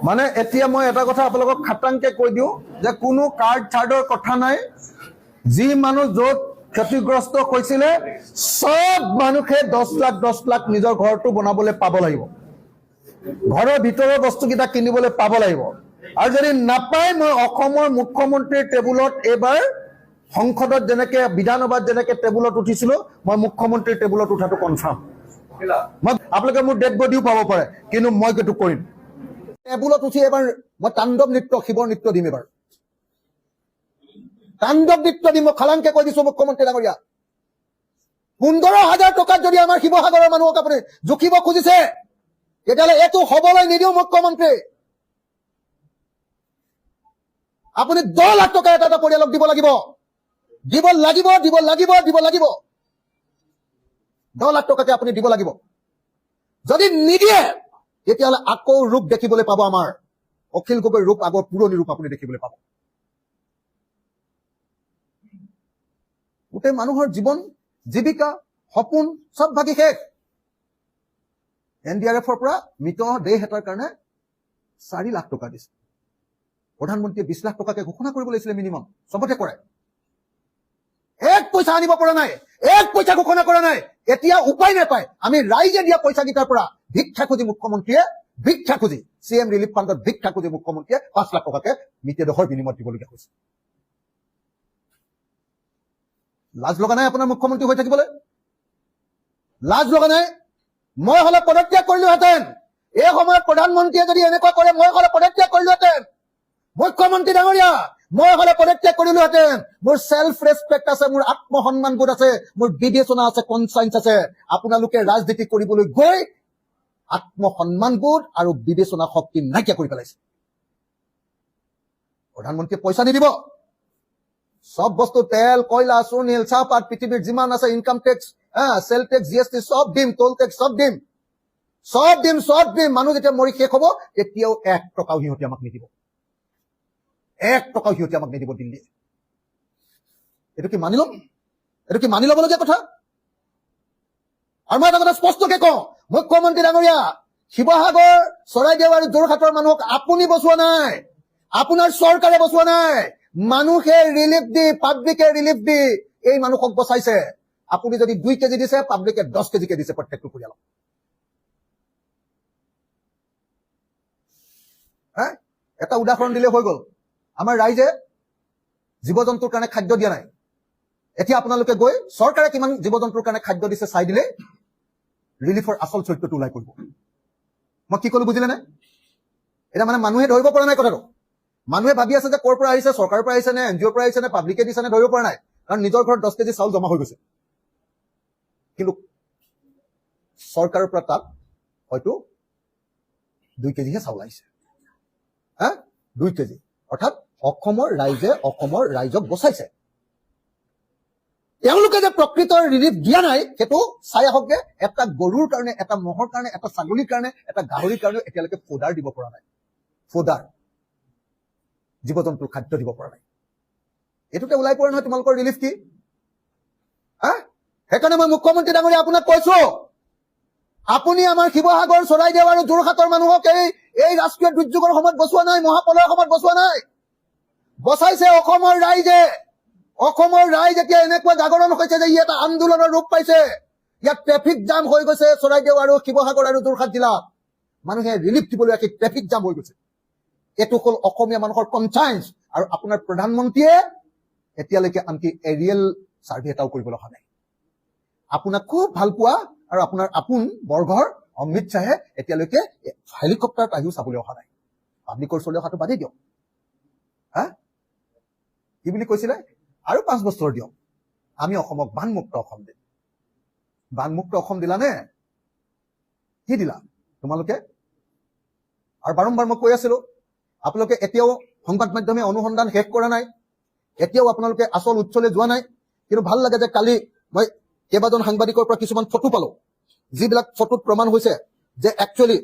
মানে এতিয়া মই এটা কথা আপোনালোকক খাটাংকে কৈ দিওঁ যে কোনো কাৰ্ড চাৰ্ডৰ কথা নাই। যি মানুহ য'ত ক্ষতিগ্ৰস্ত হৈছিলে সব মানুহে 10 লাখ নিজৰ ঘৰটো বনাবলৈ পাব লাগিব, ঘৰৰ ভিতৰৰ বস্তুকেইটা কিনিবলৈ পাব লাগিব। আৰু যদি নাপায়, মই অসমৰ মুখ্যমন্ত্ৰীৰ টেবুলত এইবাৰ সংসদত যেনেকে বিধানসভাত যেনেকে টেবুলত উঠিছিলো, মই মুখ্যমন্ত্ৰীৰ টেবুলত উঠাটো কনফাৰ্ম। মই আপোনালোকে মোৰ ডেড বডিও পাব পাৰে, কিন্তু মই সেইটো কৰিম। টেবুলত উঠি এবাৰ মই তাণ্ডৱ নৃত্য, শিৱৰ নৃত্য দিম। এবাৰ তাণ্ডৱ নৃত্য দিম। মই খালাংকে কৈ দিছো মুখ্যমন্ত্ৰী ডাঙৰীয়া, 15,000 টকাত যদি আমাৰ শিৱসাগৰৰ মানুহক আপুনি জুখিব খুজিছে, তেতিয়াহ'লে এইটো হবলৈ নিদিও মুখ্যমন্ত্ৰী। আপুনি 10 লাখ টকা এটা এটা পৰিয়ালক দিব লাগিব, দিব লাগিব, দিব লাগিব, দিব লাগিব। 10 লাখ টকাকে আপুনি দিব লাগিব। যদি নিদিয়ে, তেতিয়াহ'লে আকৌ ৰূপ দেখিবলৈ পাব আমাৰ অখিল গগৈৰ ৰূপ, আগৰ পুৰণি ৰূপ আপুনি দেখিবলৈ পাব। গোটেই মানুহৰ জীৱন, জীৱিকা, সপোন চব ভাগি শেষ। NDRFৰ পৰা মৃত দেহ এটাৰ কাৰণে 4 লাখ টকা দিছে। প্ৰধানমন্ত্ৰীয়ে 20 লাখ টকাকে ঘোষণা কৰিব লাগিছিলে মিনিমাম, চবতে কৰে। 1 পইচা আনিব পৰা নাই, 1 পইচা ঘোষণা কৰা নাই। এতিয়া উপায় নাপায় আমি ৰাইজে দিয়া পইচাকেইটাৰ পৰা ভিক্ষা খুজি মুখ্যমন্ত্ৰীয়ে, ভিক্ষা খুজি CM ৰিলিফ ফাণ্ডত ভিক্ষা খুজি মুখ্যমন্ত্ৰীয়ে 5 লাখ টকাকে মৃতদেহৰ বিনিময়ত দিবলগীয়া হৈছে। লাজ লগা নাই আপোনাৰ মুখ্যমন্ত্ৰী হৈ থাকিবলৈ? লাজ লগা নাই? মই হলে পদত্যাগ কৰিলোহেঁতেন। এই সময়ত প্ৰধানমন্ত্ৰীয়ে যদি এনেকুৱা কৰে, মই হলে পদত্যাগ কৰিলোহেঁতেন। মুখ্যমন্ত্ৰী ডাঙৰীয়া, মই হলে পদত্যাগ কৰিলোহেঁতেন। মোৰ সেলফ ৰেসপেক্ট আছে, মোৰ আত্মসন্মানবোধ আছে, মোৰ বিবেচনা আছে, কনসাইন্স আছে। আপোনালোকে ৰাজনীতি কৰিবলৈ গৈ আত্মসন্মানবোধ আৰু বিবেচনা শক্তি নাইকিয়া কৰি পেলাইছে। প্ৰধানমন্ত্ৰীয়ে পইচা নিদিব। সব বস্তু তেল, কয়লা, চূৰ্ণিল, চাহপাত, পৃথিৱীৰ যিমান আছে income tax, sale tax, GST সব দিম, টোল টেক্স সব দিম, সব দিম, সব দিম। মানুহ যেতিয়া মৰি শেষ হব, তেতিয়াও 1 টকাও সিহঁতে আমাক নিদিব। 1 টকাও সিহঁতে আমাক নিদিব দিল্লীয়ে। এইটো কি মানি ল'ম? এইটো কি মানি ল'বলগীয়া কথা? আৰু মই এটা কথা স্পষ্টকে কওঁ, মুখ্যমন্ত্ৰী ডাঙৰীয়া, শিৱসাগৰ, চৰাইদেউ আৰু যোৰহাটৰ মানুহক আপুনি বচোৱা নাই, আপোনাৰ চৰকাৰে বচোৱা নাই। মানুহে ৰিলিফ দি, পাব্লিকে ৰিলিফ দি এই মানুহক বচাইছে। আপুনি যদি 2 কেজি দিছে, পাব্লিকে 10 কেজিকে দিছে প্ৰত্যেকটো পৰিয়ালক। এটা উদাহৰণ দিলে হৈ গ'ল। আমাৰ ৰাইজে জীৱ জন্তুৰ কাৰণে খাদ্য দিয়া নাই। এতিয়া আপোনালোকে গৈ চৰকাৰে কিমান জীৱ জন্তুৰ কাৰণে খাদ্য দিছে চাই দিলে ৰিলিফৰ আচল চৰিত্ৰটো ওলাই কৰিব। মই কি কলো বুজিলে নে? এতিয়া মানে মানুহে ধৰিব পৰা নাই কথাটো। মানুহে ভাবি আছে যে ক'ৰ পৰা আহিছে, চৰকাৰৰ পৰা আহিছে নে, NGOৰ পৰা আহিছে নে, পাব্লিকে দিছে নে, ধৰিব পৰা নাই। কাৰণ নিজৰ ঘৰত 10 কেজি চাউল জমা হৈ গৈছে, কিন্তু চৰকাৰৰ পৰা তাত হয়তো 2 কেজিহে চাউল আহিছে। 2 কেজি, অৰ্থাৎ অসমৰ ৰাইজে অসমৰ ৰাইজক বচাইছে। তেওঁলোকে যে প্ৰকৃতৰ ৰিলিফ দিয়া নাই, সেইটো চাই আহকগে। এটা গৰুৰ কাৰণে, এটা মহৰ কাৰণে, এটা ছাগলীৰ কাৰণে, এটা গাহৰিৰ কাৰণে এতিয়ালৈকে ফোডাৰ দিব পৰা নাই। ফোডাৰ, জীৱ জন্তুৰ খাদ্য দিব পৰা নাই। এইটোকে ওলাই পৰে নহয় তোমালোকৰ ৰিলিফ কি? সেইকাৰণে মই মুখ্যমন্ত্ৰী ডাঙৰীয়া আপোনাক কৈছো, আপুনি আমাৰ শিৱসাগৰ, চৰাইদেউ আৰু যোৰহাটৰ মানুহক এই ৰাষ্ট্ৰীয় দুৰ্যোগৰ সময়ত বচোৱা নাই, মহাপ্ৰলয়ৰ সময়ত বচোৱা নাই। বচাইছে অসমৰ ৰাইজে। অসমৰ ৰাইজ এতিয়া এনেকুৱা জাগৰণ হৈছে যে ই এটা আন্দোলনৰ ৰূপ পাইছে। ইয়াত ট্ৰেফিক জাম হৈ গৈছে চৰাইদেউ আৰু শিৱসাগৰ আৰু যোৰহাট জিলাত। মানুহে ৰিলিফ দিবলৈ আহি ট্ৰেফিক জাম হৈ গৈছে। এইটো হ'ল অসমীয়া মানুহৰ কনচাইন্স। আৰু আপোনাৰ প্ৰধানমন্ত্ৰীয়ে এতিয়ালৈকে আনকি এৰিয়েল চাৰ্ভে এটাও কৰিবলৈ অহা নাই। আপোনাক খুব ভাল পোৱা আৰু আপোনাৰ আপোন বৰ্গৰ অমিত শ্বাহে এতিয়ালৈকে হেলিকপ্টাৰত আহিও চাবলৈ অহা নাই। পাব্লিকৰ ওচৰলৈ অহাটো বাদেই দিয়ক। কি বুলি কৈছিলে? আৰু 5 বছৰ দিয়ক, আমি অসমক বানমুক্ত অসম দিম। বানমুক্ত অসম দিলা নে? কি দিলা তোমালোকে? আৰু বাৰম্বাৰ মই কৈ আছিলো, আপোনালোকে এতিয়াও সংবাদ মাধ্যমে অনুসন্ধান শেষ কৰা নাই, এতিয়াও আপোনালোকে আচল উৎসলৈ যোৱা নাই। কিন্তু ভাল লাগে যে কালি মই কেইবাজন সাংবাদিকৰ পৰা কিছুমান ফটো পালো, যিবিলাক ফটোত প্ৰমাণ হৈছে যে একচুৱেলি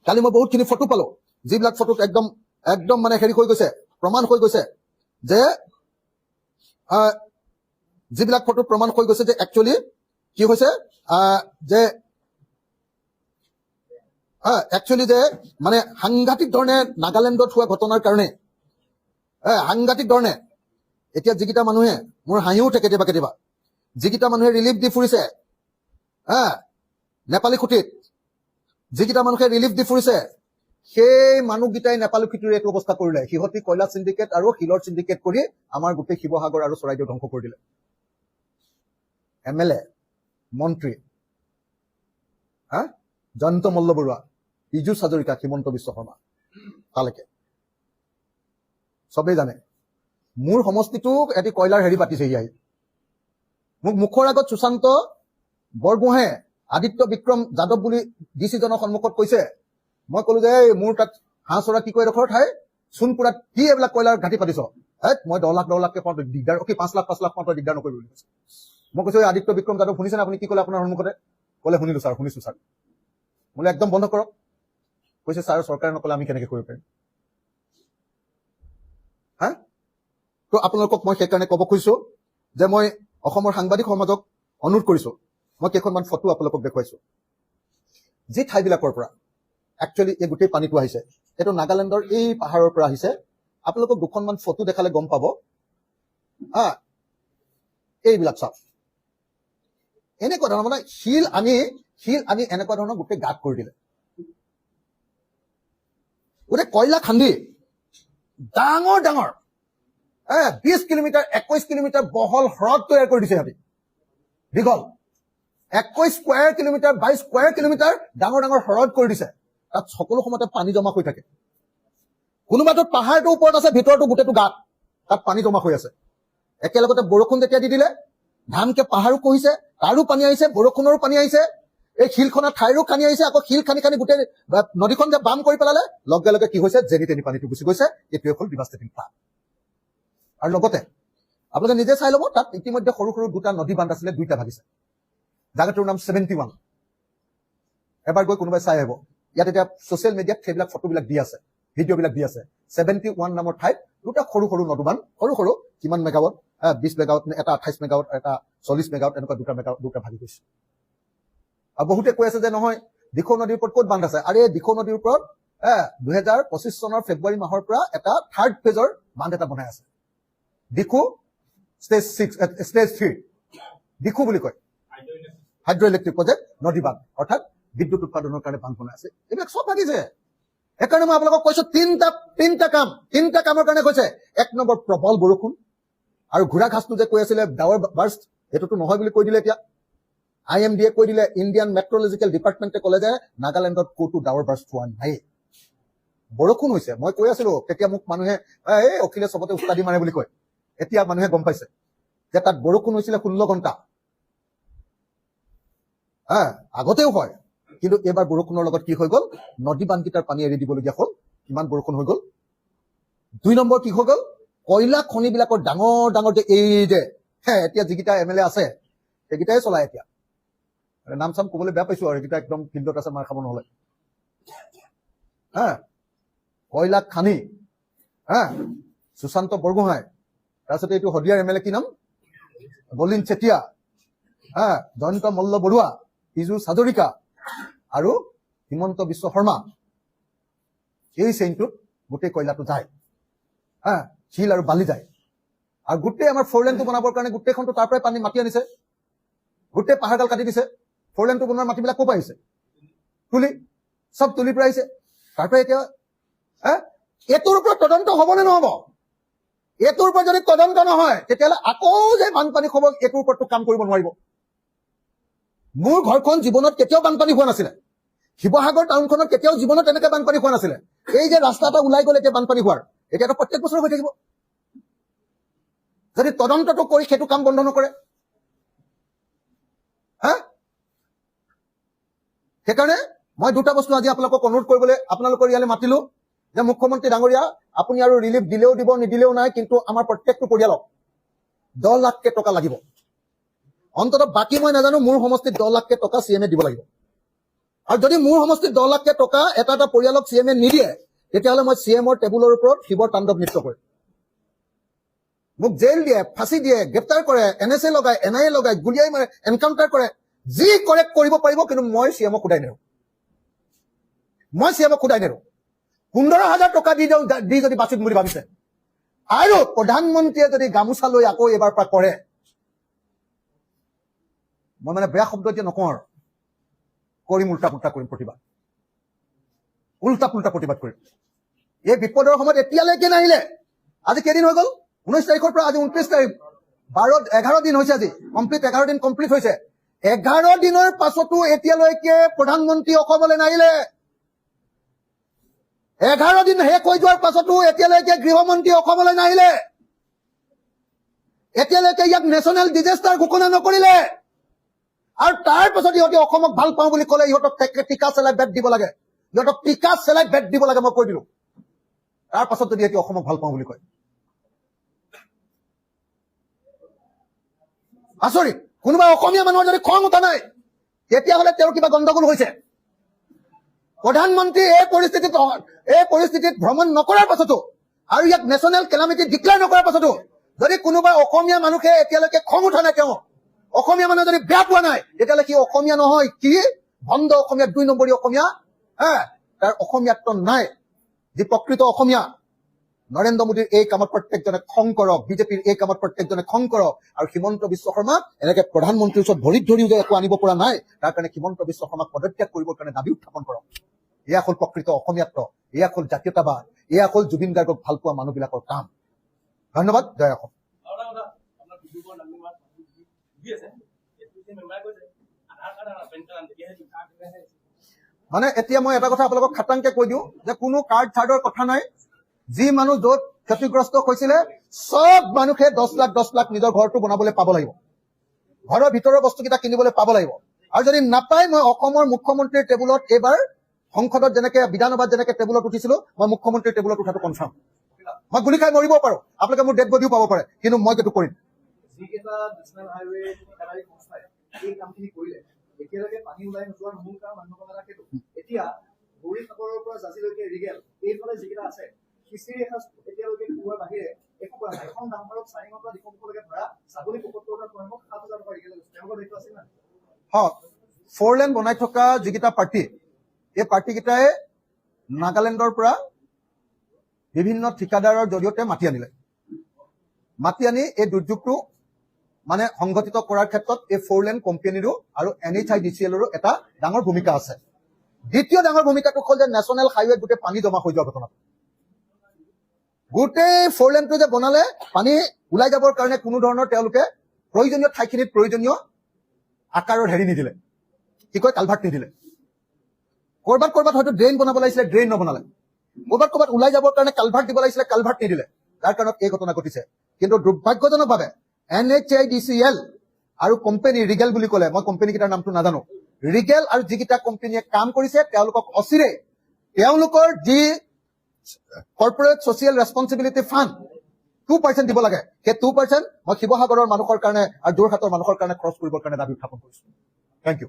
কালি মই বহুতখিনি ফটো পালো, যিবিলাক ফটোত একদম মানে হেৰি হৈ গৈছে, প্ৰমাণ হৈ গৈছে যে যিবিলাক ফটোত প্ৰমাণ হৈ গৈছে যে একচুৱেলি কি হৈছে, যে একচুৱেলি যে মানে সাংঘাতিক ধৰণে নাগালেণ্ডত হোৱা ঘটনাৰ কাৰণে সাংঘাতিক ধৰণে এতিয়া যিকেইটা মানুহে মোৰ হাঁহিও উঠে কেতিয়াবা কেতিয়াবা যিকেইটা মানুহে ৰিলিফ দি ফুৰিছে নেপালী খুঁটিত যিকেইটা মানুহে ৰিলিফ দি ফুৰিছে সেই মানুহকেইটাই নেপালী খুঁটিৰ এইটো অৱস্থা কৰিলে সিহঁতি কয়লা চিণ্ডিকেট আৰু শিলৰ চিণ্ডিকেট কৰি আমাৰ গোটেই শিৱসাগৰ আৰু চৰাইদেউ ধ্বংস কৰি দিলে MLA মন্ত্ৰী জয়ন্ত মল্ল বৰুৱা পীযুষ হাজৰিকা হিমন্ত বিশ্ব শৰ্মা তালৈকে চবেই জানে মোৰ সমষ্টিটো এটি কয়লাৰ হেৰি পাতিছেহি আহি মোক মুখৰ আগত সুশান্ত বৰগোহাঁয়ে আদিত্য বিক্ৰম যাদৱ বুলি DC জনৰ সন্মুখত কৈছে মই ক'লো যে মোৰ তাত হাঁহ চৰা কি কয় এডোখৰ ঠাই সোণপুৰাত কি এইবিলাক কয়লাৰ ঘাটি পাতিছ মই 10 লাখকে পাওঁ দিগদাৰ 5 লাখ পাওঁ দিগদাৰ নকৰিব বুলি কৈছে মই কৈছো আদিত্য বিক্ৰম যাদৱ শুনিছেনে আপুনি কি ক'লে আপোনাৰ সন্মুখতে ক'লে শুনিছো ছাৰ বোলে একদম বন্ধ কৰক কৈছে ছাৰ চৰকাৰে নকলে আমি কেনেকে কৰিব পাৰিম তো আপোনালোকক মই সেইকাৰণে ক'ব খুজিছো যে মই অসমৰ সাংবাদিক সমাজক অনুৰোধ কৰিছো মই কেইখনমান ফটো আপোনালোকক দেখুৱাইছো যি ঠাইবিলাকৰ পৰা একচুৱেলি এই গোটেই পানীটো আহিছে এইটো নাগালেণ্ডৰ এই পাহাৰৰ পৰা আহিছে আপোনালোকক দুখনমান ফটো দেখালে গম পাব এইবিলাক চাওক এনেকুৱা ধৰণৰ মানে শিল আনি এনেকুৱা ধৰণৰ গোটেই গাঁত কৰি দিলে গোটেই কয়লা খান্দি ডাঙৰ 20 কিলোমিটাৰ 21 কিলোমিটাৰ বহল হ্ৰদ তৈয়াৰ কৰি দিছে সিহঁতি দীঘল 21 স্কোৱাৰ কিলোমিটাৰ 22 স্কোৱাৰ কিলোমিটাৰ ডাঙৰ হ্ৰদ কৰি দিছে তাত সকলো সময়তে পানী জমা হৈ থাকে কোনোবাটো পাহাৰটোৰ ওপৰত আছে ভিতৰতো গোটেইটো গাঁত তাত পানী জমা হৈ আছে একেলগতে বৰষুণ যেতিয়া দি দিলে ধানকে পাহাৰো কহিছে তাৰো পানী আহিছে বৰষুণৰো পানী আহিছে এই শিলখনা ঠাইৰো পানী আহিছে আকৌ শিল খানি গোটেই নদীখন যে বাম কৰি পেলালে লগে কি হৈছে যেনি তেনি পানীটো গুচি গৈছে এইটোৱে হ'ল ডিভাষ্টেটিং ফ্লাড আৰু লগতে আপোনালোকে নিজে চাই ল'ব তাত ইতিমধ্যে সৰু দুটা নদী বান্ধ আছিলে দুইটা ভাগিছে জাগাটোৰ নাম 71 এবাৰ গৈ কোনোবাই চাই আহিব ইয়াত এতিয়া ছচিয়েল মিডিয়াত সেইবিলাক ফটোবিলাক দি আছে ভিডিঅ'বিলাক দি আছে 71 নামৰ ঠাইত দুটা সৰু নদীবান্ধ সৰু কিমান মেগাৱাট 20 মেগাৱাট এটা 28 মেগাৱাট এটা 40 মেগাৱাট এনেকুৱা দুটা ভাগি গৈছে আৰু বহুতে কৈ আছে যে নহয় দিখৌ নদীৰ ওপৰত ক'ত বান্ধ আছে আৰু এই দিখৌ নদীৰ ওপৰত 2025 চনৰ ফেব্ৰুৱাৰী মাহৰ পৰা এটা 3rd ফেজৰ বান্ধ এটা বনাই আছে দিখৌ ষ্টেজ 3 দিখৌ বুলি কয় হাইড্ৰ ইলেক্ট্ৰিক প্ৰজেক্ট নদী বান্ধ অৰ্থাৎ বিদ্যুৎ উৎপাদনৰ কাৰণে বান্ধ বনাই আছে এইবিলাক চব ভাগিছে সেইকাৰণে মই আপোনালোকক কৈছো তিনিটা কামৰ কাৰণে কৈছে 1 নম্বৰ প্ৰবল বৰষুণ আৰু ঘোঁৰা ঘাসটো যে কৈ আছিলে ডাৱৰ বাৰ্ষ্ট এইটোতো নহয় বুলি কৈ দিলে এতিয়া IMD কৈ দিলে ইণ্ডিয়ান মেট্ৰলজিকেল ডিপাৰ্টমেণ্টে ক'লে যে নাগালেণ্ডত ক'তো ডাৱৰ বাৰ্ষ্ট হোৱা নাই বৰষুণ হৈছে মই কৈ আছিলো তেতিয়া মোক মানুহে এই অখিলে চবতে উস্তাদি মাৰে বুলি কয় এতিয়া মানুহে গম পাইছে যে তাত বৰষুণ হৈছিলে 16 ঘণ্টা আগতেও হয় কিন্তু এবাৰ বৰষুণৰ লগত কি হৈ গ'ল নদী বান্ধকেইটাৰ পানী এৰি দিবলগীয়া হ'ল কিমান বৰষুণ হৈ গ'ল 2 নম্বৰ কি হৈ গ'ল কয়লা খনিবিলাকৰ ডাঙৰ যে এই যে এতিয়া যিকেইটা MLA আছে সেইকেইটাই চলাই এতিয়া নাম চাম ক'বলৈ বেয়া পাইছো আৰু এইকেইটা একদম ফিল্ডত আছে মাৰ খাব নহ'লে কয়লা খানি সুশান্ত বৰগোহাঁই তাৰপিছতে এইটো শদিয়াৰ MLA কি নাম বলিন চেতিয়া জয়ন্ত মল্ল বৰুৱা পীযুষ হাজৰিকা আৰু হিমন্ত বিশ্ব শৰ্মা এই চেইনটোত গোটেই কয়লাটো যায় শিল আৰু বালি যায় আৰু গোটেই আমাৰ 4 লেনটো বনাবৰ কাৰণে গোটেইখনটো তাৰ পৰাই পানী মাটি আনিছে গোটেই পাহাৰডাল কাটি দিছে 4 লেনটো বনোৱাৰ মাটিবিলাক ক'ৰ পৰা আহিছে চব তুলিৰ পৰা আহিছে তাৰ পৰা এতিয়া এইটোৰ ওপৰত তদন্ত হ'ব নে নহ'ব এইটোৰ ওপৰত যদি তদন্ত নহয় তেতিয়াহ'লে আকৌ যে বানপানী হ'ব এইটোৰ ওপৰতো কাম কৰিব নোৱাৰিব মোৰ ঘৰখন জীৱনত কেতিয়াও বানপানী হোৱা নাছিলে শিৱসাগৰ টাউনখনত কেতিয়াও জীৱনত এনেকে বানপানী হোৱা নাছিলে এই যে ৰাস্তা এটা ওলাই গ'ল এতিয়া বানপানী হোৱাৰ এতিয়াতো প্ৰত্যেক বছৰ হৈ থাকিব যদি তদন্তটো কৰি সেইটো কাম বন্ধ নকৰে সেইকাৰণে মই দুটা বস্তু আজি আপোনালোকক অনুৰোধ কৰিবলৈ আপোনালোকৰ ইয়ালৈ মাতিলো যে মুখ্যমন্ত্ৰী ডাঙৰীয়া আপুনি আৰু ৰিলিফ দিলেও দিব নিদিলেও নাই কিন্তু আমাৰ প্ৰত্যেকটো পৰিয়ালক 10 লাখ টকা লাগিব অন্তত বাকী মই নাজানো মোৰ সমষ্টিত 10 লাখ টকা CMA দিব লাগিব আৰু যদি মোৰ সমষ্টিত 10 লাখ টকা এটা পৰিয়ালক CMA নিদিয়ে তেতিয়াহ'লে মই CMৰ টেবুলৰ ওপৰত শিৱৰ তাণ্ডৱ নৃত্য কৰিম মোক জেল দিয়ে ফাঁচি দিয়ে গ্ৰেপ্তাৰ কৰে NSA লগায় NIA লগায় গুলিয়াই মাৰে এনকাউণ্টাৰ কৰে যি কৰে কৰিব পাৰিব কিন্তু মই CMক উদাই নেৰো মই চিএমক সোধাই দিলো 15,000 টকা দি যদি বাচিম বুলি ভাবিছে আৰু প্ৰধানমন্ত্ৰীয়ে যদি গামোচা লৈ আকৌ এবাৰ পৰা কৰে মই মানে বেয়া শব্দ এতিয়া নকওঁ আৰু কৰিম উল্টা পুল্টা কৰিম প্ৰতিবাদ উল্টা পুল্টা প্ৰতিবাদ কৰিম এই বিপদৰ সময়ত এতিয়ালৈকে নাহিলে আজি কেইদিন হৈ গ'ল 19 তাৰিখৰ পৰা আজি 29 তাৰিখ 11 দিন হৈছে আজি কমপ্লিট 11 দিন কমপ্লিট হৈছে 11 দিনৰ পাছতো এতিয়ালৈকে প্ৰধানমন্ত্ৰী অসমলৈ নাহিলে 11 দিন শেষ হৈ যোৱাৰ পাছতো এতিয়ালৈকে গৃহমন্ত্ৰী অসমলৈ নাহিলে এতিয়ালৈকে ইয়াক নেশ্যনেল ডিজাষ্টাৰ ঘোষণা নকৰিলে আৰু তাৰ পাছত ইহঁতে অসমক ভাল পাওঁ বুলি ক'লে ইহঁতক টিকা চেলাই বেট দিব লাগে ইহঁতক টিকা চেলাই বেট দিব লাগে মই কৈ দিলো তাৰ পাছত যদি এতিয়া অসমক ভাল পাওঁ বুলি কয় আচৰিত কোনোবা অসমীয়া মানুহৰ যদি খং উঠা নাই তেতিয়াহ'লে তেওঁৰ কিবা গণ্ডগোল হৈছে প্ৰধানমন্ত্ৰী এই পৰিস্থিতিত ভ্ৰমণ নকৰাৰ পাছতো আৰু ইয়াক নেশ্যনেল কেলামিটি ডিক্লেয়াৰ নকৰাৰ পাছতো যদি কোনোবা অসমীয়া মানুহে এতিয়ালৈকে খং উঠা নাই তেওঁ অসমীয়া মানুহে যদি বেয়া পোৱা নাই তেতিয়াহ'লে কি অসমীয়া নহয় কি ভণ্ড অসমীয়া 2 নম্বৰী অসমীয়া তাৰ অসমীয়াত্ব নাই যি প্ৰকৃত অসমীয়া নৰেন্দ্ৰ মোদীৰ এই কামত প্ৰত্যেকজনে খং কৰক বিজেপিৰ এই কামত প্ৰত্যেকজনে খং কৰক আৰু হিমন্ত বিশ্ব শৰ্মা এনেকে প্ৰধানমন্ত্ৰীৰ ওচৰত ভৰিত ধৰিও যে একো আনিব পৰা নাই তাৰ কাৰণে হিমন্ত বিশ্ব শৰ্মাক পদত্যাগ কৰিবৰ কাৰণে দাবী উত্থাপন কৰক এয়া হ'ল প্ৰকৃত অসমীয়াত্ব এয়া হ'ল জাতীয়তাবাদ এয়া হ'ল জুবিন গাৰ্গক ভাল পোৱা মানুহবিলাকৰ কাম ধন্যবাদ জয় অসম মানে এতিয়া মই এটা কথা আপোনালোকক খাটাংকে কৈ দিওঁ যে কোনো কাৰ্ড চাৰ্ডৰ কথা নাই যি মানুহ য'ত ক্ষতিগ্ৰস্ত হৈছিলে সব মানুহে 10 লাখ নিজৰ ঘৰটো বনাবলৈ পাব লাগিব ঘৰৰ ভিতৰৰ বস্তুকেইটা কিনিবলৈ পাব লাগিব আৰু যদি নাপায় মই অসমৰ মুখ্যমন্ত্ৰীৰ টেবুলত এইবাৰ সংসদত যেনেকে বিধানসভাত যেনেকে টেবুলত উঠিছিলো মই মুখ্যমন্ত্ৰীৰ টেবুলত উঠাটো কনফাৰ্ম মই গুলি খাই মৰিব পাৰো আপোনালোকে মোৰ ডেড বডিও পাব পাৰে কিন্তু মই সেইটো কৰিম যিকেইটা নেশ্যনেল হাইৱে ঠিকাদাৰী সংস্থাই এই কামখিনি কৰিলে এতিয়ালৈকে পানী ওলাই নোযোৱাৰ মূল কাৰণ মানুহৰ সেইটো এতিয়া গৌৰী সাগৰৰ পৰা জাজিলৈকে ৰিগেল এইফালে যিকেইটা আছে খিচিৰি এসাঁজ এতিয়ালৈকে খোৱাৰ বাহিৰে একো কৰা নাই এখন ডাঙৰক চাৰিঙৰ পৰা দিশলৈকে ধৰা ছাগলী ৭৫,000 পৰিমাণত ৭,000 টকা ৰিগেল তেওঁলোকৰ দায়িত্ব আছিল না 4 লেন বনাই থকা যিকেইটা পাৰ্টি এই পাৰ্টিকেইটাই নাগালেণ্ডৰ পৰা বিভিন্ন ঠিকাদাৰৰ জৰিয়তে মাতি আনি এই দুৰ্যোগটো মানে সংঘটিত কৰাৰ ক্ষেত্ৰত এই 4 লেন কোম্পানীৰো আৰু NHIDCLৰো এটা ডাঙৰ ভূমিকা আছে দ্বিতীয় ডাঙৰ ভূমিকাটো হ'ল যে নেশ্যনেল হাইৱে গোটেই পানী জমা হৈ যোৱা ঘটনাটো গোটেই 4 লেনটো যে বনালে পানী ওলাই যাবৰ কাৰণে কোনো ধৰণৰ তেওঁলোকে প্ৰয়োজনীয় ঠাইখিনিত প্ৰয়োজনীয় আকাৰৰ হেৰি নিদিলে কি কয় কালভাৰ্ট নিদিলে কৰবাত হয়তো ড্ৰেইন বনাব লাগিছিলে ড্ৰেইন নবনালে কৰবাত ওলাই যাবৰ কাৰণে কালভাৰ্ট দিব লাগিছিলে কালভাৰ্ট নিদিলে যাৰ কাৰণত এই ঘটনা ঘটিছে কিন্তু দুৰ্ভাগ্যজনকভাৱে NHIDCL আৰু কোম্পানী ৰিগেল বুলি ক'লে মই কোম্পানীকেইটাৰ নামটো নাজানো ৰিগেল আৰু যিকেইটা কোম্পানীয়ে কাম কৰিছে তেওঁলোকক অচিৰে তেওঁলোকৰ যি কৰ্পৰেট ছ'চিয়েল ৰেছপঞ্চিবিলিটি ফাণ্ড 2% দিব লাগে সেই 2% মই শিৱসাগৰৰ মানুহৰ কাৰণে আৰু যোৰহাটৰ মানুহৰ কাৰণে খৰচ কৰিবৰ কাৰণে দাবী উত্থাপন কৰিছো থেংক ইউ